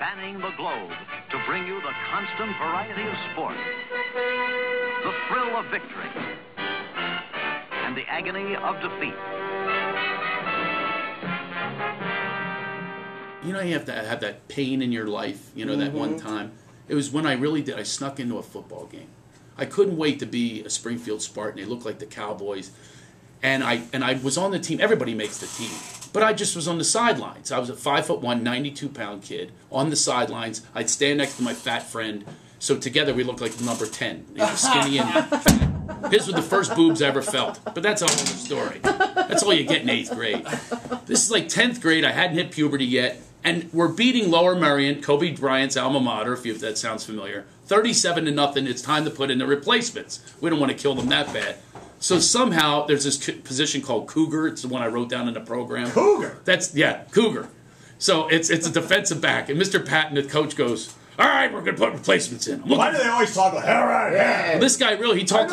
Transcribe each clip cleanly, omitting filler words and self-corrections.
spanning the globe to bring you the constant variety of sport, the thrill of victory, and the agony of defeat. You know, you have to have that pain in your life, you know, that one time. It was when I really did. I snuck into a football game. I couldn't wait to be a Springfield Spartan. They looked like the Cowboys. And I was on the team. Everybody makes the team. But I just was on the sidelines. I was a 5'1", 92-pound kid on the sidelines. I'd stand next to my fat friend. So together we looked like number 10. He was skinny and fat. His were the first boobs I ever felt. But that's a whole other story. That's all you get in 8th grade. This is like 10th grade. I hadn't hit puberty yet. And we're beating Lower Merion, Kobe Bryant's alma mater, if that sounds familiar. 37-0. It's time to put in the replacements. We don't want to kill them that bad. So somehow there's this position called Cougar. It's the one I wrote down in the program. Cougar? Cougar. So it's a defensive back. And Mr. Patton, the coach, goes, all right, we're going to put replacements in. Why do they always talk like, all right, yeah. This guy really, he talked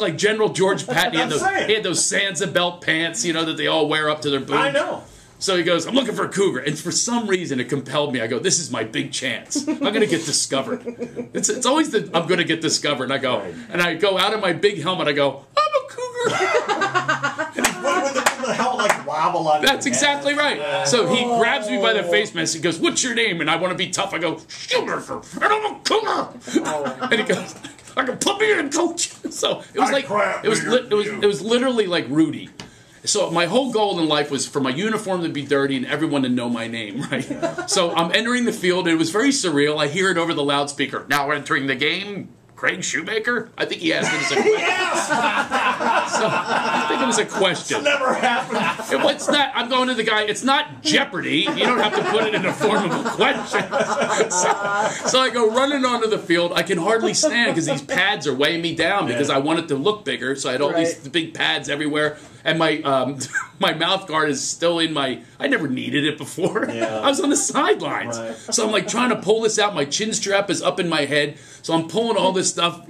like General George Patton. He had those Sansa belt pants, you know, that they all wear up to their boobs. I know. So he goes, I'm looking for a cougar. And for some reason, it compelled me. I go, this is my big chance. I'm going to get discovered. It's always the I'm going to get discovered. And I go out of my big helmet. I go, I'm a cougar. With the helmet like wobble on. That's exactly right. So he grabs me by the face mask. He goes, what's your name? And I want to be tough. I go, Shoemaker. And I'm a cougar. And he goes, I go, put me in, coach. So it was it was literally like Rudy. So my whole goal in life was for my uniform to be dirty and everyone to know my name, right? So I'm entering the field, and it was very surreal. I hear it over the loudspeaker. Now entering the game, Craig Shoemaker? I think he asked it as a question. Yes! So I think it was a question. It's never happened. It's not, I'm going to the guy, it's not Jeopardy. You don't have to put it in the form of a question. So I go running onto the field. I can hardly stand because these pads are weighing me down because I want it to look bigger. So I had all these big pads everywhere. And my my mouth guard is still in my... I never needed it before. Yeah. I was on the sidelines. Right. So I'm like trying to pull this out. My chin strap is up in my head. So I'm pulling all this stuff.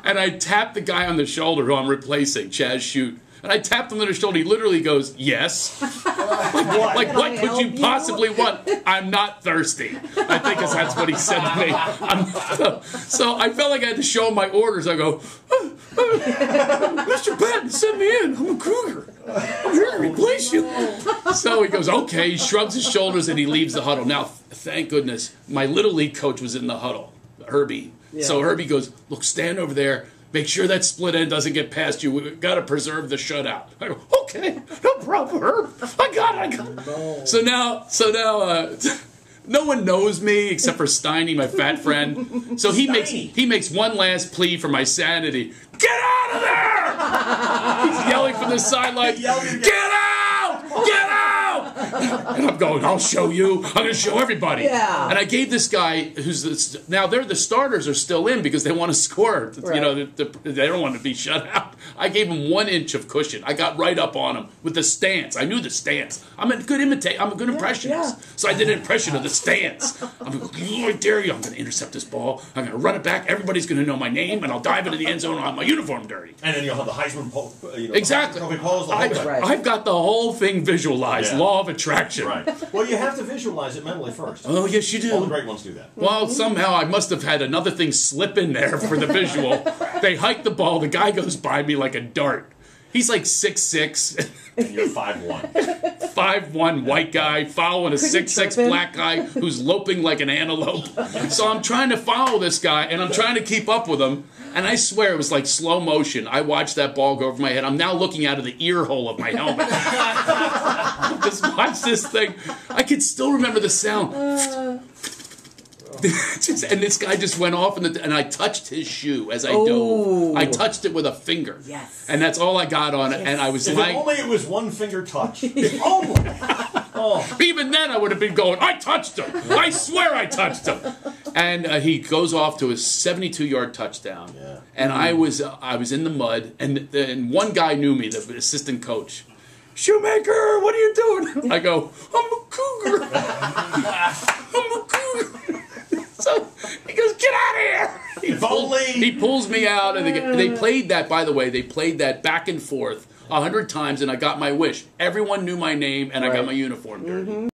And I tap the guy on the shoulder who I'm replacing, Chaz Shoot. And I tapped him on the shoulder. He literally goes, yes. Like, what could you possibly want? I'm not thirsty. I think that's what he said to me. So I felt like I had to show him my orders. I go, Mr. Patton, send me in. I'm a cougar. I'm here to replace you. So he goes, okay. He shrugs his shoulders and he leaves the huddle. Now, thank goodness, my Little League coach was in the huddle, Herbie. Yeah. So Herbie goes, look, stand over there. Make sure that split end doesn't get past you. We've got to preserve the shutout. I go, okay, no problem, Herb. I got it. No. So now, no one knows me except for Steiny, my fat friend. So he makes one last plea for my sanity. Get out of there! He's yelling from the sideline. Get out! Get out! And I'm going, I'll show you. I'm going to show everybody. Yeah. And I gave this guy, now the starters are still in because they want to score. Right. You know, they don't want to be shut out. I gave him 1 inch of cushion. I got right up on him with the stance. I knew the stance. I'm a good impressionist. Yeah. So I did an impression of the stance. I'm going, I dare you. I'm going to intercept this ball. I'm going to run it back. Everybody's going to know my name, and I'll dive into the end zone and I'll have my uniform dirty. And then you'll have the Heisman exactly. I've got the whole thing visualized. Yeah. Law of attraction. Right. Well, you have to visualize it mentally first. Oh, yes, you do. All the great ones do that. Well, somehow I must have had another thing slip in there for the visual. They hike the ball. The guy goes by me like a dart. He's like 6'6". And you're 5'1". 5'1" white guy following a 6'6" black guy who's loping like an antelope. So I'm trying to follow this guy, and I'm trying to keep up with him. And I swear it was like slow motion. I watched that ball go over my head. I'm now looking out of the ear hole of my helmet. Just watch this thing. I can still remember the sound. And this guy just went off, and I touched his shoe as I dove. I touched it with a finger. Yes. And that's all I got on it. Yes. And I was if only it was one finger touch. If only. Oh. Even then, I would have been going, I touched him. I swear I touched him. And he goes off to a 72-yard touchdown. Yeah. And I was in the mud, and one guy knew me, the assistant coach. Shoemaker, what are you doing? I go, I'm a cougar. I'm a cougar. So he goes, get out of here. He pulls me out, and they played that, by the way, they played that back and forth 100 times, and I got my wish. Everyone knew my name, and I got my uniform dirty.